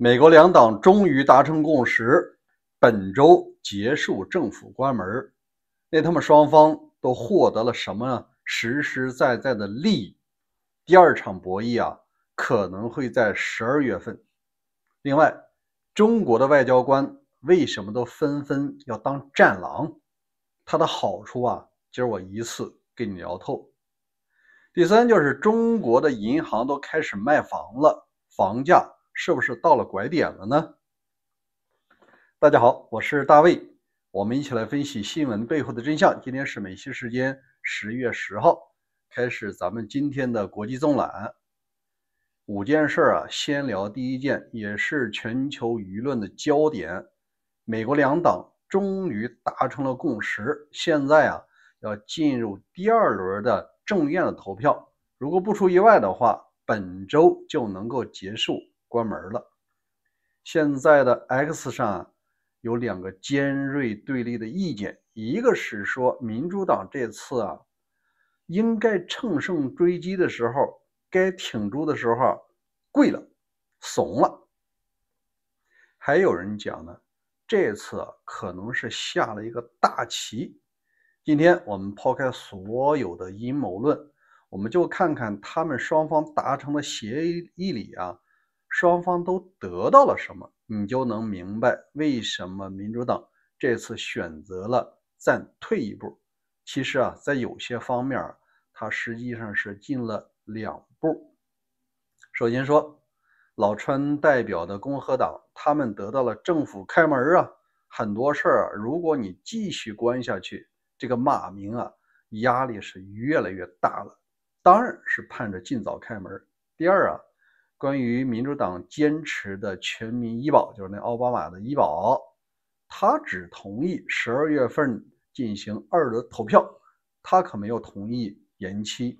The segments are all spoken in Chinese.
美国两党终于达成共识，本周结束政府关门。那他们双方都获得了什么呢？实实在在的利益。第二场博弈啊，可能会在12月份。另外，中国的外交官为什么都纷纷要当战狼？它的好处啊，今儿我一次给你聊透。第三就是中国的银行都开始卖房了，房价是不是到了拐点了呢？大家好，我是大卫，我们一起来分析新闻背后的真相。今天是美西时间10月10号，开始咱们今天的国际纵览。5件事啊，先聊第一件，也是全球舆论的焦点。美国两党终于达成了共识，现在啊要进入第二轮的众院的投票。如果不出意外的话，本周就能够结束关门了。现在的 X 上有两个尖锐对立的意见，一个是说民主党这次啊，应该乘胜追击的时候，该挺住的时候跪了，怂了。还有人讲呢，这次可能是下了一个大棋。今天我们抛开所有的阴谋论，我们就看看他们双方达成的协议里啊，双方都得到了什么，你就能明白为什么民主党这次选择了暂退一步。其实啊，在有些方面，它实际上是进了2步。首先说，老川代表的共和党，他们得到了政府开门啊，很多事儿啊，如果你继续关下去，这个骂名啊，压力是越来越大了。当然是盼着尽早开门。第二啊，关于民主党坚持的全民医保，就是那奥巴马的医保，他只同意12月份进行2轮投票，他可没有同意延期。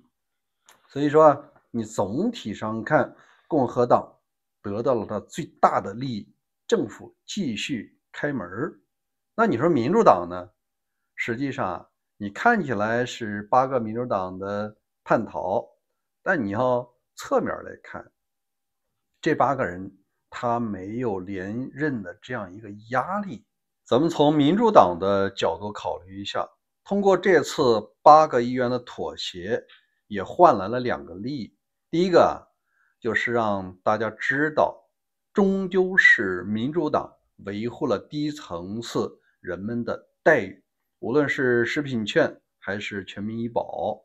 所以说啊，你总体上看，共和党得到了它最大的利益，政府继续开门。那你说民主党呢？实际上你看起来是8个民主党的叛逃，但你要侧面来看，这8个人他没有连任的这样一个压力。咱们从民主党的角度考虑一下，通过这次8个议员的妥协，也换来了2个利益。第一个就是让大家知道，终究是民主党维护了低层次人们的待遇，无论是食品券还是全民医保。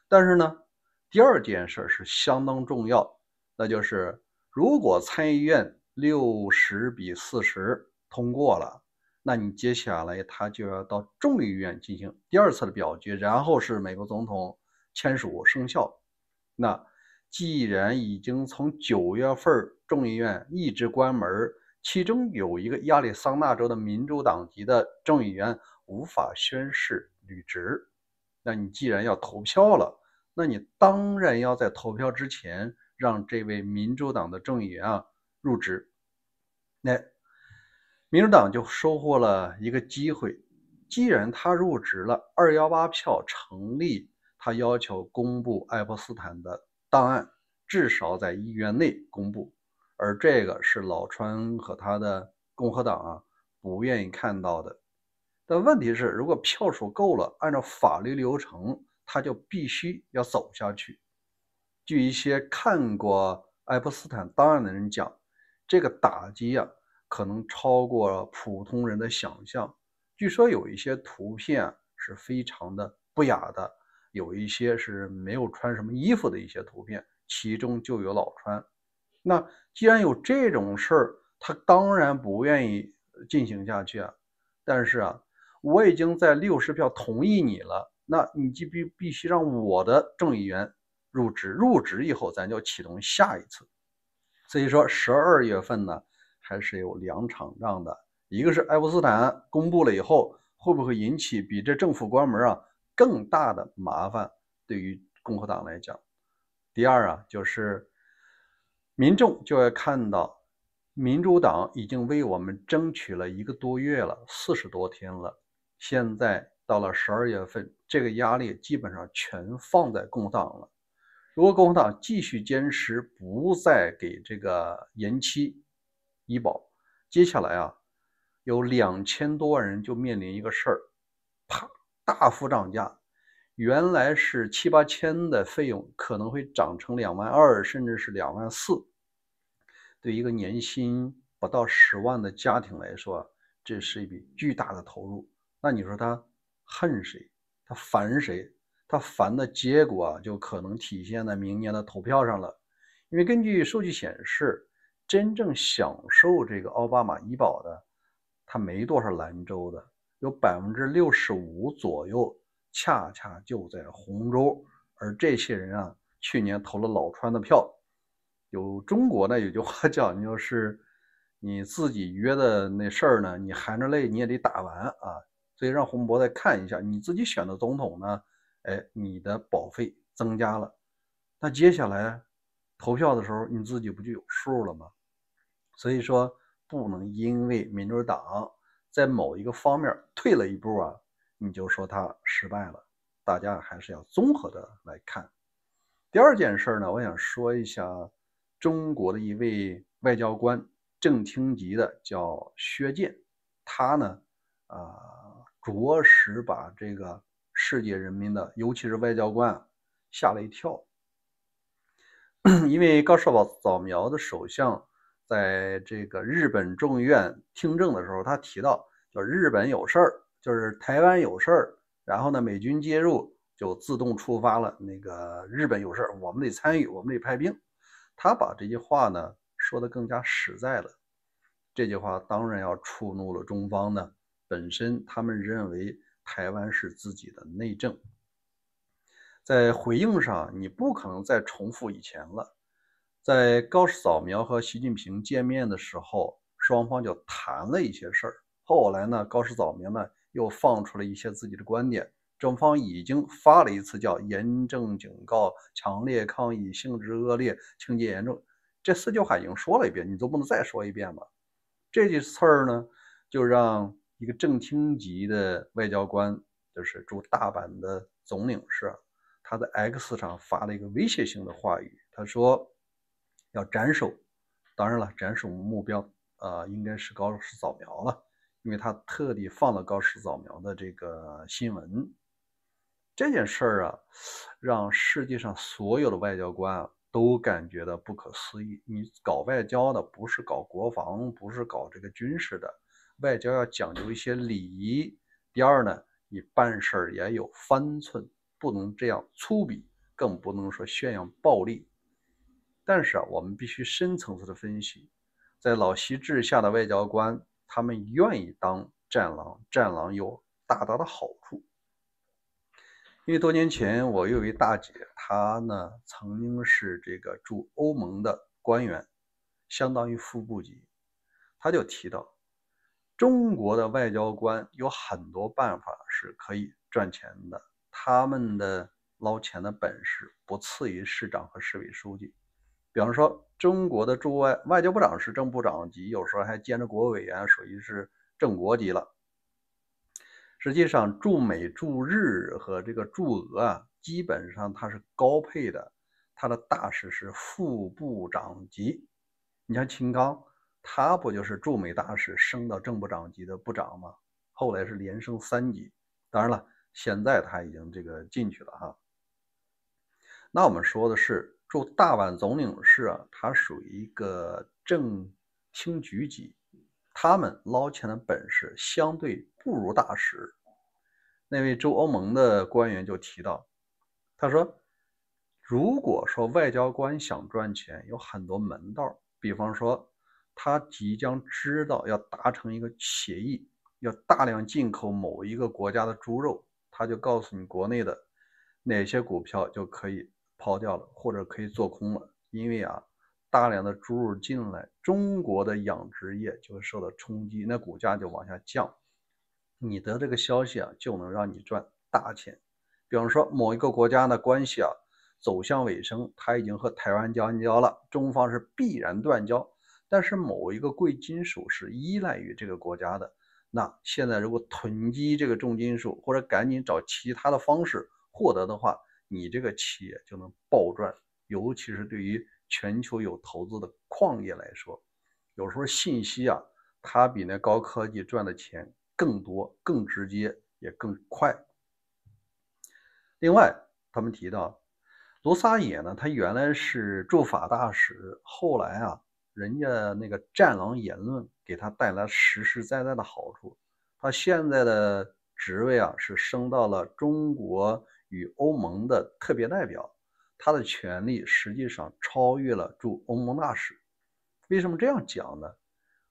但是呢，第二件事是相当重要，那就是如果参议院60比40通过了，那你接下来他就要到众议院进行第2次的表决，然后是美国总统签署生效。那既然已经从9月份众议院一直关门，其中有一个亚利桑那州的民主党籍的众议员无法宣誓履职，那你既然要投票了，那你当然要在投票之前让这位民主党的众议员啊入职。那民主党就收获了一个机会，既然他入职了，218票成立，他要求公布爱泼斯坦的档案，至少在1月内公布，而这个是老川和他的共和党啊不愿意看到的。但问题是，如果票数够了，按照法律流程，他就必须要走下去。据一些看过爱泼斯坦档案的人讲，这个打击啊可能超过普通人的想象。据说有一些图片是非常的不雅的，有一些是没有穿什么衣服的一些图片，其中就有老川。那既然有这种事儿，他当然不愿意进行下去啊。但是啊，我已经在60票同意你了，那你就必须让我的众议员入职，入职以后咱就启动下一次。所以说12月份呢，还是有2场仗的，一个是爱泼斯坦公布了以后，会不会引起比这政府关门啊更大的麻烦，对于共和党来讲。第二啊，就是民众就要看到，民主党已经为我们争取了1个多月了，40多天了，现在到了12月份，这个压力基本上全放在共和党了。如果共和党继续坚持不再给这个延期，医保，接下来啊，有2000多万人就面临一个事儿，啪，大幅涨价，原来是7、8千的费用可能会涨成22000，甚至是24000。对一个年薪不到10万的家庭来说，这是一笔巨大的投入。那你说他恨谁？他烦谁？他烦的结果啊，就可能体现在明年的投票上了。因为根据数据显示，真正享受这个奥巴马医保的，他没多少蓝州的，有65%左右，恰恰就在红州。而这些人啊，去年投了老川的票。有中国呢有句话讲究是，你自己约的那事儿呢，你含着泪你也得打完啊。所以让洪博再看一下，你自己选的总统呢，哎，你的保费增加了，那接下来投票的时候你自己不就有数了吗？所以说不能因为民主党在某一个方面退了一步啊，你就说他失败了。大家还是要综合的来看。第二件事呢，我想说一下中国的一位外交官，正厅级的，叫薛健，他呢，着实把这个世界人民的，尤其是外交官吓了一跳。因为高市早苗的首相在这个日本众议院听证的时候，他提到，就日本有事儿，就是台湾有事儿，然后呢，美军介入就自动触发了那个日本有事儿，我们得参与，我们得派兵。他把这句话呢说得更加实在了。这句话当然要触怒了中方呢，本身他们认为台湾是自己的内政。在回应上，你不可能再重复以前了。在高市早苗和习近平见面的时候，双方就谈了一些事儿。后来呢，高市早苗呢又放出了一些自己的观点，中方已经发了一次叫严正警告、强烈抗议、性质恶劣、情节严重，这4句话已经说了一遍，你都不能再说一遍吗？这句词儿呢，就让一个正厅级的外交官，就是驻大阪的总领事，他在 X 上发了一个威胁性的话语，他说要斩首。当然了，斩首目标应该是高市早苗了，因为他特地放了高市早苗的这个新闻。这件事儿啊，让世界上所有的外交官都感觉到不可思议。你搞外交的不是搞国防，不是搞这个军事的，外交要讲究一些礼仪。第二呢，你办事儿也有分寸，不能这样粗鄙，更不能说宣扬暴力。但是我们必须深层次的分析，在老习治下的外交官，他们愿意当战狼，战狼有大大的好处。因为多年前我有一位大姐，她呢曾经是这个驻欧盟的官员，相当于副部级，她就提到，中国的外交官有很多办法是可以赚钱的，他们的捞钱的本事不次于市长和市委书记。比方说，中国的驻外交部长是正部长级，有时候还兼着国委员，属于是正国级了。实际上，驻美、驻日和这个驻俄啊，基本上它是高配的，它的大使是副部长级。你像秦刚，他不就是驻美大使升到正部长级的部长吗？后来是连升3级。当然了，现在他已经这个进去了哈。那我们说的是驻大阪总领事啊，他属于一个正厅局级，他们捞钱的本事相对不如大使。那位驻欧盟的官员就提到，他说，如果说外交官想赚钱，有很多门道。比方说，他即将知道要达成一个协议，要大量进口某一个国家的猪肉，他就告诉你国内的哪些股票就可以抛掉了，或者可以做空了。因为大量的猪肉进来，中国的养殖业就会受到冲击，那股价就往下降。你得这个消息就能让你赚大钱。比方说某一个国家的关系走向尾声，他已经和台湾断交了，中方是必然断交。但是某一个贵金属是依赖于这个国家的，那现在如果囤积这个重金属，或者赶紧找其他的方式获得的话，你这个企业就能暴赚。尤其是对于全球有投资的矿业来说，有时候信息啊，它比那高科技赚的钱更多、更直接，也更快。另外，他们提到卢撒野呢，他原来是驻法大使，后来啊，人家那个战狼言论给他带来实实在在的好处。他现在的职位啊，是升到了中国与欧盟的特别代表，他的权力实际上超越了驻欧盟大使。为什么这样讲呢？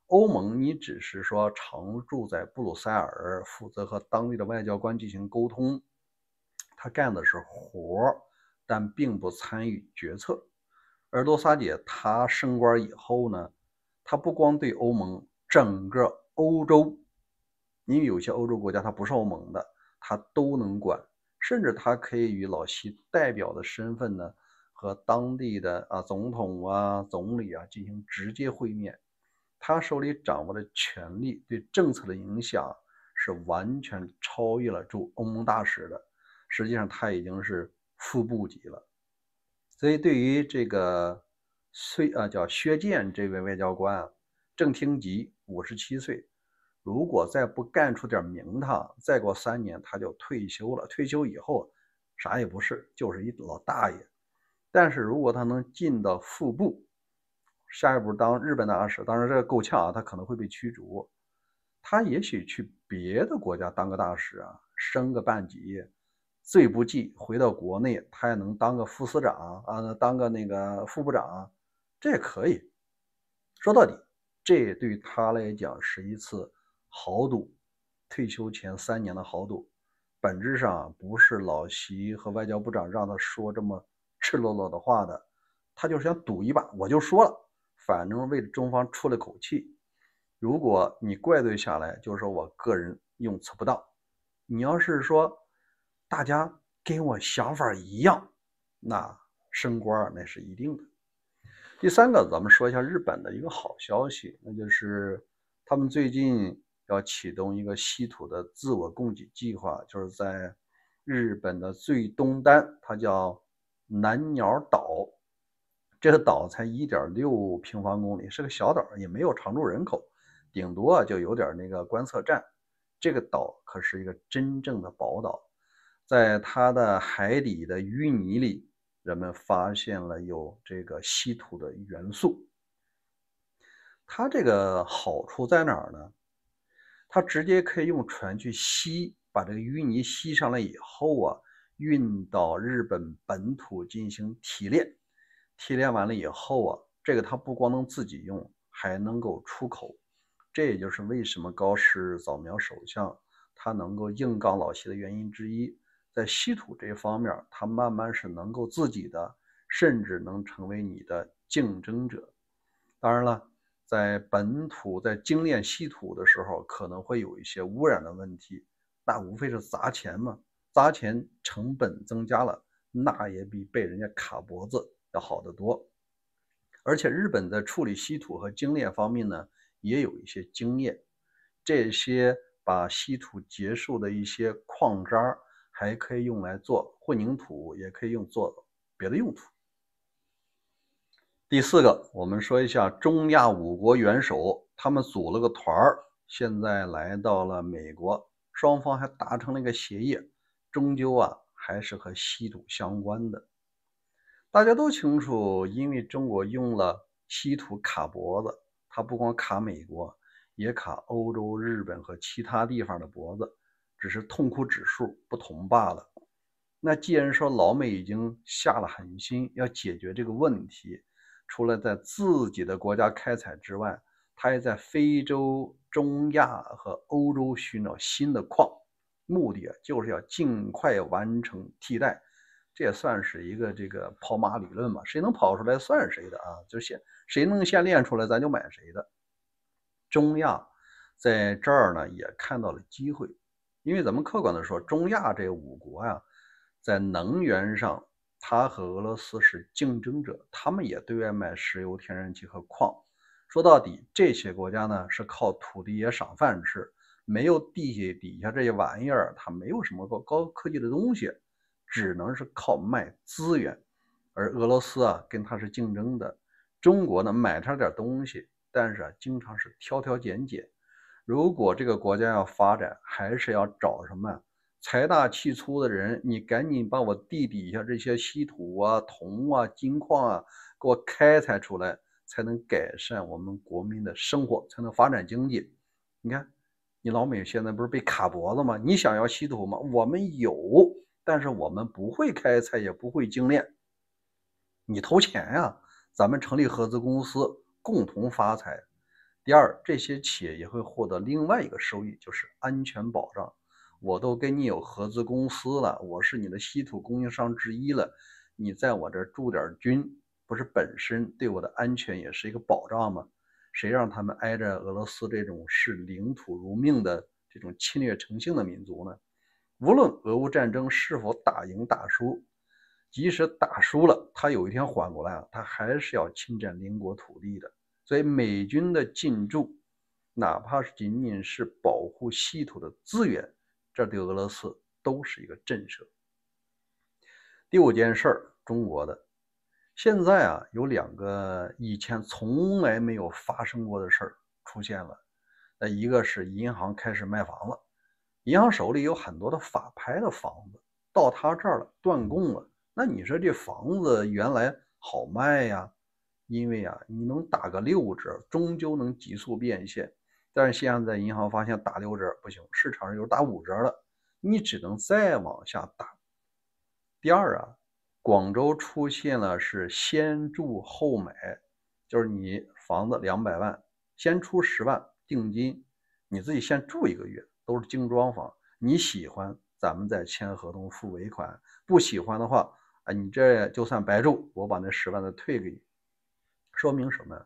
欧盟你只是说常驻在布鲁塞尔，负责和当地的外交官进行沟通，他干的是活，但并不参与决策。而罗萨姐她升官以后呢，她不光对欧盟，整个欧洲，因为有些欧洲国家它不是欧盟的，她都能管，甚至她可以以老习代表的身份呢，和当地的总统啊、总理啊进行直接会面。他手里掌握的权力对政策的影响是完全超越了驻欧盟大使的，实际上他已经是副部级了。所以对于这个叫薛建这位外交官啊，正厅级57岁，如果再不干出点名堂，再过3年他就退休了。退休以后啥也不是，就是一老大爷。但是如果他能进到副部，下一步当日本大使，当然这个够呛啊，他可能会被驱逐。他也许去别的国家当个大使啊，升个半级，最不济回到国内，他也能当个副司长啊，当个那个副部长，这也可以。说到底，这对他来讲是一次豪赌，退休前3年的豪赌。本质上不是老习和外交部长让他说这么赤裸裸的话的，他就是想赌一把，我就说了。反正为了中方出了口气，如果你怪罪下来，就是说我个人用词不当。你要是说大家跟我想法一样，那升官那是一定的。第三个，咱们说一下日本的一个好消息，那就是他们最近要启动一个稀土的自我供给计划，就是在日本的最东端，它叫南鸟岛。这个岛才1.6平方公里，是个小岛，也没有常住人口，顶多就有点那个观测站。这个岛可是一个真正的宝岛，在它的海底的淤泥里，人们发现了有这个稀土的元素。它这个好处在哪儿呢？它直接可以用船去吸，把这个淤泥吸上来以后啊，运到日本本土进行提炼。提炼完了以后啊，这个它不光能自己用，还能够出口。这也就是为什么高市早苗首相他能够硬刚老习的原因之一。在稀土这方面，他慢慢是能够自己的，甚至能成为你的竞争者。当然了，在本土在精炼稀土的时候，可能会有一些污染的问题，那无非是砸钱嘛，砸钱成本增加了，那也比被人家卡脖子要好得多。而且日本在处理稀土和精炼方面呢，也有一些经验。这些把稀土结束的一些矿渣还可以用来做混凝土，也可以用做别的用途。第四个，我们说一下中亚5国元首，他们组了个团儿，现在来到了美国，双方还达成了一个协议，终究还是和稀土相关的。大家都清楚，因为中国用了稀土卡脖子，它不光卡美国，也卡欧洲、日本和其他地方的脖子，只是痛苦指数不同罢了。那既然说老美已经下了狠心要解决这个问题，除了在自己的国家开采之外，他也在非洲、中亚和欧洲寻找新的矿，目的就是要尽快完成替代。这也算是一个这个跑马理论嘛，谁能跑出来算谁的啊，就谁能先练出来，咱就买谁的。中亚在这儿呢也看到了机会，因为咱们客观的说，中亚这5国在能源上，它和俄罗斯是竞争者，他们也对外卖石油、天然气和矿。说到底，这些国家呢是靠土地爷赏饭吃，没有底下这些玩意儿，它没有什么高科技的东西，只能是靠卖资源。而俄罗斯跟它是竞争的，中国呢买它点东西，但是经常是挑挑拣拣。如果这个国家要发展，还是要找什么财大气粗的人，你赶紧把我地底下这些稀土啊、铜啊、金矿啊给我开采出来，才能改善我们国民的生活，才能发展经济。你看，你老美现在不是被卡脖子吗？你想要稀土吗？我们有，但是我们不会开采，也不会精炼。你投钱呀，咱们成立合资公司，共同发财。第二，这些企业也会获得另外一个收益，就是安全保障。我都跟你有合资公司了，我是你的稀土供应商之一了，你在我这驻点军，不是本身对我的安全也是一个保障吗？谁让他们挨着俄罗斯这种视领土如命的这种侵略成性的民族呢？无论俄乌战争是否打赢打输，即使打输了，他有一天缓过来啊，他还是要侵占邻国土地的。所以美军的进驻，哪怕是仅仅是保护稀土的资源，这对俄罗斯都是一个震慑。第五件事，中国的现在啊，有两个以前从来没有发生过的事儿出现了。那一个是银行开始卖房了，银行手里有很多的法拍的房子，到他这儿了，断供了。那你说这房子原来好卖呀，因为啊，你能打个6折，终究能急速变现。但是现在银行发现打6折不行，市场上有打5折了，你只能再往下打。第二啊，广州出现了是先住后买，就是你房子200万，先出10万定金，你自己先住1个月，都是精装房，你喜欢咱们再签合同付尾款，不喜欢的话啊，你这就算白住，我把那10万再退给你。说明什么？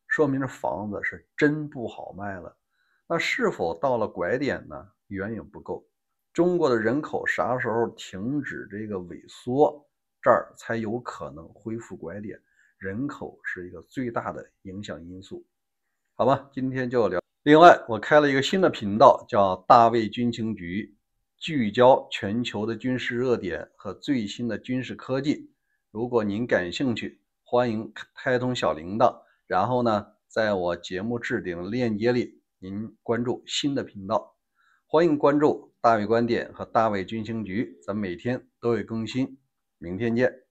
说明这房子是真不好卖了。那是否到了拐点呢？远远不够。中国的人口啥时候停止这个萎缩，这儿才有可能恢复拐点。人口是一个最大的影响因素。好吧，今天就聊。另外，我开了一个新的频道，叫大卫军情局，聚焦全球的军事热点和最新的军事科技。如果您感兴趣，欢迎开通小铃铛，然后呢，在我节目置顶的链接里，您关注新的频道。欢迎关注大卫观点和大卫军情局，咱们每天都会更新。明天见。